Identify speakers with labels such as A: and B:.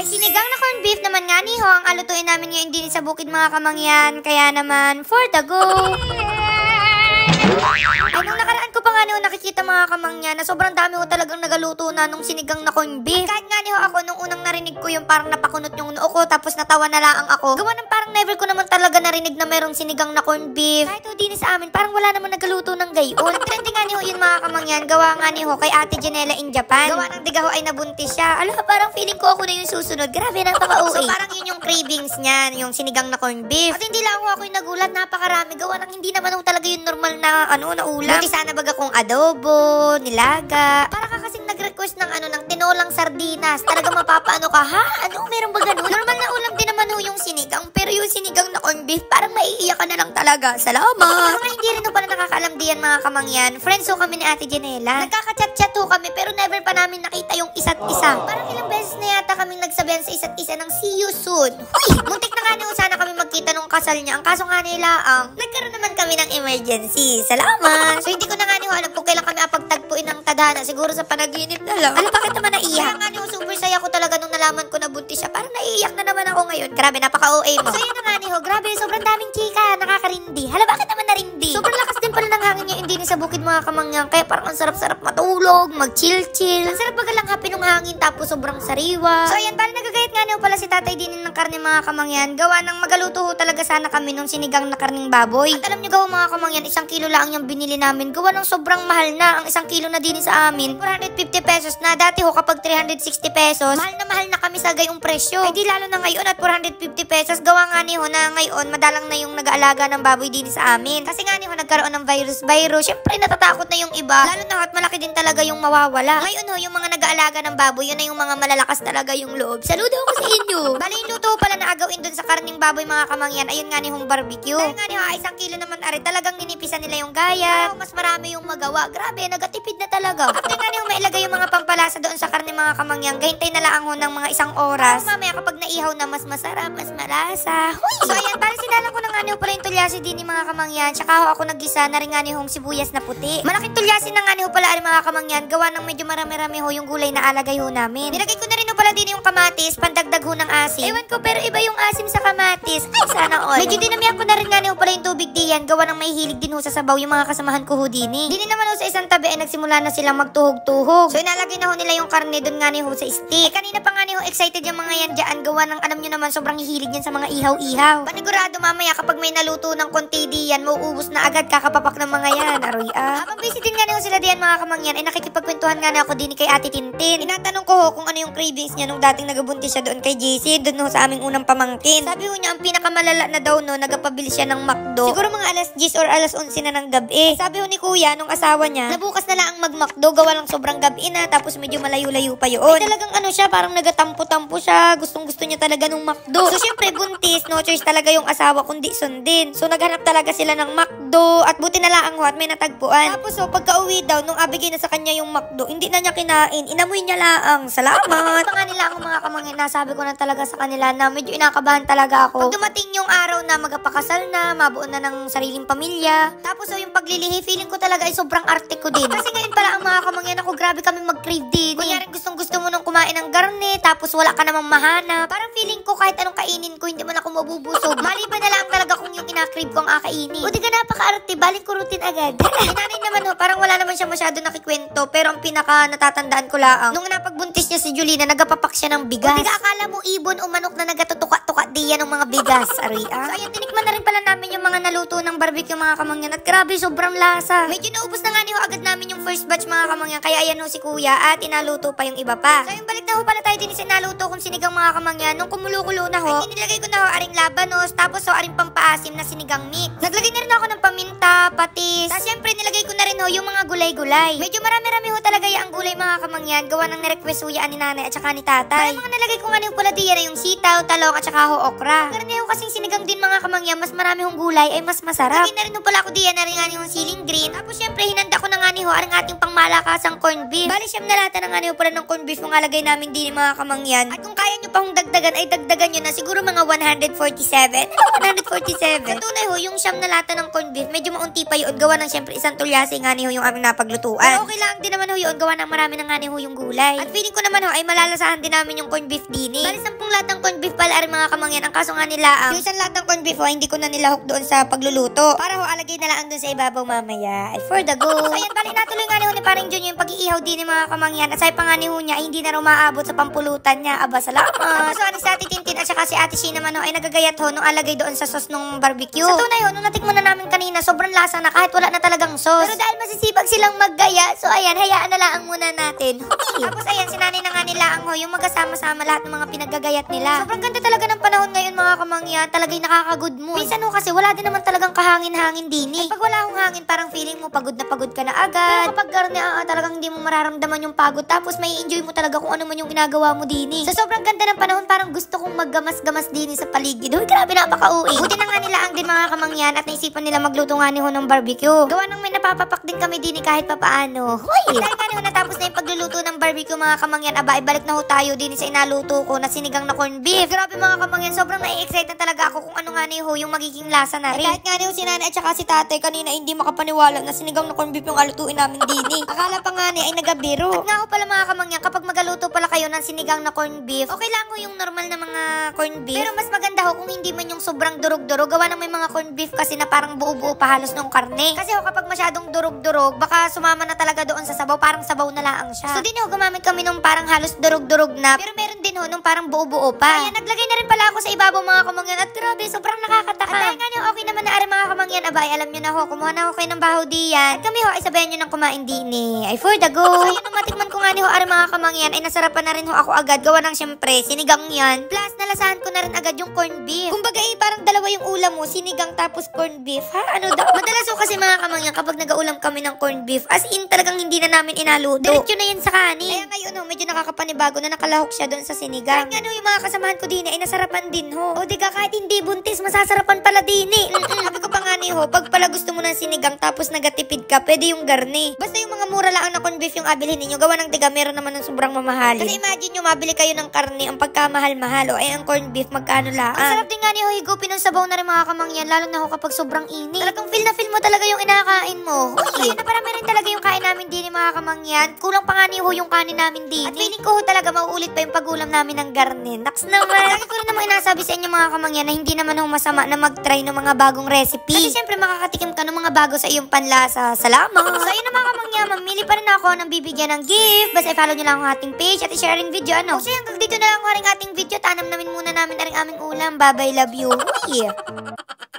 A: Ay, sinigang na corned beef naman nga ni ho ang alutuin namin ngayon din sa bukid mga kamangyan. Kaya naman, for the go! Ay, nung nakaraan ko pa nga niyo nakikita mga kamangyan na sobrang dami ko talagang nagaluto na nung sinigang na corned beef. Kahit nga niyo ako nung unang narinig ko yung parang napakunot yung noo ko tapos natawa na lang ako. Gawa ng parang never ko naman talaga narinig na merong sinigang na corned beef. Kahit o din sa amin parang wala naman nagaluto ng gayon. Trending nga niyo yun mga kamangyan. Gawa nga niyo kay Ate Janela in Japan. Gawa ng digaho ay nabuntis siya. Ala, parang feeling ko ako na yung susunod. Grabe, napaka-OA. So parang yun yung cravings niya, yung sinigang na corned beef. At hindi lang ako yung nagulat, napakarami. Gawa ng hindi naman talaga yung normal na na ulam. Buti sana baga kung adobo, nilaga. Para ka kasing nag-request ng ng tinolang sardinas. Talaga mapapaano ka, ha? Ano? Meron ba ganun? Normal na ulam din naman yung sinigang. Pero yung sinigang na corned beef, parang maiiyak ka na lang talaga. Salamat! Mga hindi rin pala nakakaalam diyan mga kamangyan. Friends ho kami ni Ate Janela. Nagkaka-chat-chat ho kami pero never pa namin nakita yung isa't isa. Parang ilang beses na yata kaming nagsabihan sa isa't isa ng see you soon. Uy! Muntik na nga niyo sana kami magkita nung kasal niya. Ang kaso nga nila nagkaroon naman kami ng emergency. Salamat! So hindi ko na nga niyo alam kung kailan kami apagtagpuin ng tadhana. Siguro sa panaginip na lang. Alam, bakit naman naiiyak? Kaya nga niyo, super saya ko talaga nung nalaman ko na buntis siya. Parang naiiyak na naman ako ngayon. Grabe, napaka-OA mo. So yun na nga niyo, grabe, sobrang daming chika. Nakakarindi. Hala, bakit naman narindi? Sobrang lakas din pala ng hangin niya hindi sa bukid mga kamangyan. Kaya parang ang sarap-sarap matulog, mag-chill-chill. Ang sarap baga lang happy nung hangin tapos sobrang sariwa. So ayan, parang nagagayat nga niyo pala si tatay din ng karne mga kamangyan. Gawa ng magaluto ho talaga sana kami nung sinigang na karning baboy. At alam niyo gawa mga kamangyan, 1 kilo lang yung binili namin. Gawa ng sobrang mahal na. Ang 1 kilo na din sa amin, 450 pesos na. Dati ho kapag 360 pesos, mahal na kami sa gayong presyo. Ay di lalo na ngayon at 450 pesos. Gawa nga niyo na ngayon, madalang na yung nag-aalaga ng baboy din sa amin. Kasi nga niyo nagkaroon ng virus. Syempre natatakot na yung iba. Lalo na at malaki din talaga yung mawawala. Ngayon ho, yung mga nag-aalaga ng baboy, yun na yung mga malalakas talaga yung loob. Saludo ako sa inyo. Bali yung luto pala na agawin dun sa karning baboy mga kamangyan. Ayun nga niyong barbecue. Dahil nga niyo 1 kilo naman ari, talagang ninipisan nila yung gaya. Mas marami yung magawa. Grabe, nagatipid na talaga. After nga niyo mailagay yung mga pampalasa doon sa karne mga kamangyan, gahintay na lang ho ng mga 1 oras. Mamaya kapag naihaw na, mas masarap, mas malasa. Huy! So ayan, bali sinalang ko na nga niyo pala yung tulyasi din ni mga kamangyan. Tsaka ho ako nagisa na rin nga niyo sibuyas na puti. Malaking tulyasi na nga niyo pala ari mga kamangyan. Gawa ng medyo marami-rami ho yung gulay na alagay ho namin. Nilagay ko na rin ho pala din yung kamatis, pandagdag ho ng asim. Ewan ko, pero iba yung asim sa kamatis. Ay, sana all. Medyo dinamihan ko na rin nga niyo pala yung tubig diyan. Gawa ng may hilig din ho sa sabaw yung mga kasamahan ko ho dini. Dini naman ho sa isang tabi ay nagsimula na silang magtuhog-tuhog. So inalagay na ho nila yung karne doon nga niyo sa stick. Kanina pa nga niyo excited yung mga yan dyan. Gawa ng alam niyo naman sobrang hihilig yan sa mga ihaw-ihaw. Panigurado mamaya kapag may naluto ng konti diyan, mauubos na agad kakapapak ng mga yan. Aroy Habang busy din nga niyo sila diyan mga kamangyan, ay nakikipagkwentuhan nga na ako din kay Ate Tintin. Tinatanong ko ho kung ano yung cravings niya nung dating nagabuntis siya doon kay JC, doon ho sa aming unang pamangkin. Sabi ho niya ang pinakamalala na daw no, nagapabili siya ng McDo. Siguro mga alas 10 or alas 11 na ng gabi. Sabi ho ni kuya nung asawa niya, nabukas na lang mag-McDo, gawa lang sobrang gabi na, tapos medyo malayo-layo pa yun. Ay talagang siya, parang nagatampo-tampo siya. Gustong-gusto niya talaga nung McDo. So syempre buntis, no choice talaga yung asawa kundi sundin. So naghanap talaga sila ng McDo at buti na lang ho at may natagpuan. Tapos pagka-uwi daw, nung abigay na sa kanya yung McDo, hindi na niya kinain. Inamoy niya lang. Salamat! Pa nga nila ang mga kamangin, nasabi ko na talaga sa kanila na medyo inakabahan talaga ako. Pag dumating yung araw na magpakasal na, mabuo na ng sariling pamilya. Tapos yung paglilihi, feeling ko talaga ay sobrang arte ko din. Kasi ngayon pala ang mga kamangin ako, grabe kami mag-crave din. Kunyari gustong-gusto mo nung kumain ng garne, tapos wala ka namang mahana. Parang feeling ko kahit anong kainin ko, hindi man ako mabubusog. Maliban na lang talaga kung yung ina-crave ko ang akainin. O di ka napaka-arte, baling ko routine agad. Nanay naman parang wala naman siya masyado nakikwento, pero ang pinaka natatandaan ko lang, nung napagbuntis niya si Julina, nagapapak siya ng bigas. O di ka akala mo ibon o manok na nagatutuka-tuka diyan ng mga bigas. Aray So ayun, tinikman na rin pala namin yung mga naluto ng barbecue mga kamangyan at grabe, sobrang lasa. Medyo naubos na nga niyo agad namin yung first batch mga kamangyan, kaya ayan ho si kuya at inaluto pa yung iba pa. So yung balik na ho pala tayo din sa inaluto kung sinigang mga kamangyan, nung kumulo-kulo na ho, inilagay ko na ho aring labanos, tapos ho aring pampaasim na sinigang mix. Naglagay na rin ako ng paminta, patis, tapos syempre nilagay ko na rin ho yung mga gulay-gulay. Medyo marami-rami ho talaga yung gulay mga kamangyan, gawa ng na-request ho yan ni nanay at saka ni tatay. Kaya mga nalagay ko nga niyo pala diyan na yung sitaw, talong at saka ho okra. Karne ho kasing sinigang din mga kamangyan, mas marami hong gulay. gulay ay mas masarap. Lagyan na rin pala ako diyan na rin nga yung siling green. Tapos syempre hinanda ko na nga ni ho ang ating pangmalakasang corned beef. Bali siyam na lata na nga ni ho pala ng corned beef kung alagay namin din mga kamangyan. At kung kaya nyo pa hong dagdagan ay dagdagan nyo na siguro mga 147. 147. Sa tunay ho, yung siyam na lata ng corned beef, medyo maunti pa yun. Gawa ng syempre isang tulyase nga ni ho yung aming napaglutuan. Pero okay lang din naman ho yun. Gawa ng marami na nga ni ho yung gulay. At feeling ko naman ho ay malalasahan din namin yung corned beef din eh. Bali 10 latang corned beef pala rin mga kamangyan. Ang kaso nga nila yung isang latang corned beef ho, hindi ko na nilahok doon sa pagluluto. Para ho alagay na lang doon sa ibabaw mamaya. Ay for the go. So ayan, bali natuloy nga ni ho ni Paring Junior yung pag-iihaw din ni mga kamangyan. At sabi pa nga ni ho niya, ay hindi na raw maabot sa pampulutan niya. Aba, salamat. So anis si Ate Tintin at saka si Ate Shea naman ho ay nagagayat ho nung alagay doon sa sauce nung barbecue. Sa tunay ho, nung natikman na namin kanina, sobrang lasa na kahit wala na talagang sauce. Pero dahil masisipag silang maggaya, so ayan, hayaan na lang muna natin. Tapos ayan, sinanay na nga nila ang ho, yung magkasama-sama lahat ng mga pinaggagayat nila. Sobrang ganda talaga ng panahon ngayon mga kamangyan, talagay nakaka-good mood. Minsan ho kasi wala din naman talagang kahangin-hangin din eh. Pag wala akong hangin, parang feeling mo pagod ka na agad. Pero kapag garne, talagang hindi mo mararamdaman yung pagod. Tapos may enjoy mo talaga kung ano man yung ginagawa mo din eh. Sa sobrang ganda ng panahon, parang gusto kong maggamas-gamas din sa paligid. Uy, grabe, napaka-uwi. Buti na nga nila ang din mga kamangyan at naisipan nila magluto nga ni ho ng barbecue. Gawa nang may napapapak din kami din kahit papaano. Hoy! Dahil nga ni ho natapos na yung pagluluto ng barbecue mga kamangyan, ibalik na ho tayo din sa inaluto ko na sinigang na corned beef. Grabe mga kamangyan, sobrang nai-excite na talaga ako kung ano nga ni ho yung magiging lasa na rin. Kahit nga ni ho si nanay at saka si tatay kanina hindi makapaniwala na sinigang na corned beef yung alutuin namin din eh. Akala pa nga ni ay nagabiro. At nga ho pala mga kamangyan, kapag magaluto pala kayo ng sinigang na corned beef, okay lang ho yung normal na mga corned beef. Pero mas maganda ho kung hindi man yung sobrang durog-durog. Gawa ng may mga corned beef kasi na parang buo-buo pa halos ng karne. Kasi ho kapag masyadong durog-durog, baka sumama na talaga doon sa sabaw, parang sabaw na lang siya. So din ho gumamit kami nung parang halos durog-durog na, pero meron din ho nung parang buo-buo pa. Ayan, naglagay na rin pala ako sa ibabaw mga kamangyan at grabe, sobrang nakakataka. At dahil nga nyo okay naman na ari mga kamangyan, abay, alam nyo na ho, kumuha na ho kayo ng bahaw diyan. At kami ho, ay sabayan nyo ng kumain din eh. Ay for the go. So ayun, nung matikman ko nga ni ho ari mga kamangyan, ay nasarapan na rin ho ako agad. Gawa ng syempre, sinigang yan. Plus, nalasahan ko na rin agad yung corned beef. Kumbaga parang dalawa yung ulam mo, sinigang tapos corned beef. Ha? Ano daw? Madalas ho kasi mga kamangyan kapag nag-aulam kami ng corned beef, as in talagang hindi na namin inaluto. Diretso na yan sa kanin. Kaya ngayon ho, medyo nakakapanibago na nakalahok siya doon sa sinigang. Kaya nga yung mga kasamahan ko din ay nasarapan din ho. O di ka kahit hindi buntis, masasarapan pala din eh. Sabi ko pa nga ni ho, pag pala gusto mo ng sinigang tapos nagatipid ka, pwede yung garni. Basta yung mga mura lang na corned beef yung abilhin ninyo, gawa ng tiga, meron naman ng sobrang mamahalin. Kasi imagine nyo, mabili kayo ng karni, ang pagkamahal-mahal, o ay ang corned beef, magkano lang. Ang sarap din nga ni ho, higupin ng sabaw na rin mga kamangyan, lalo na ho kapag sobrang init. Talagang feel na feel mo talaga yung inakain mo. Uy, na parang meron talaga yung kain namin din mga kamangyan. Kulang pa nga ni ho yung kanin namin din. At feeling ko ho talaga mauulit pa yung pagulam namin ng garni. Naks naman. Lagi ko rin naman inasabi sa inyo mga kamangyan na hindi naman ho masama na mag-try ng mga bagong recipe. Kasi syempre makakatikim ka ng mga bago sa iyong panlasa. Salamat! So ayun na mga kamangyan, mamili pa rin ako ng bibigyan ng gift. Basta i-follow nyo lang ang ating page at i-share ring video ano. So hanggang dito na lang ang ating video. Tanam namin muna namin ang aming ulam. Bye bye, love you. Uy!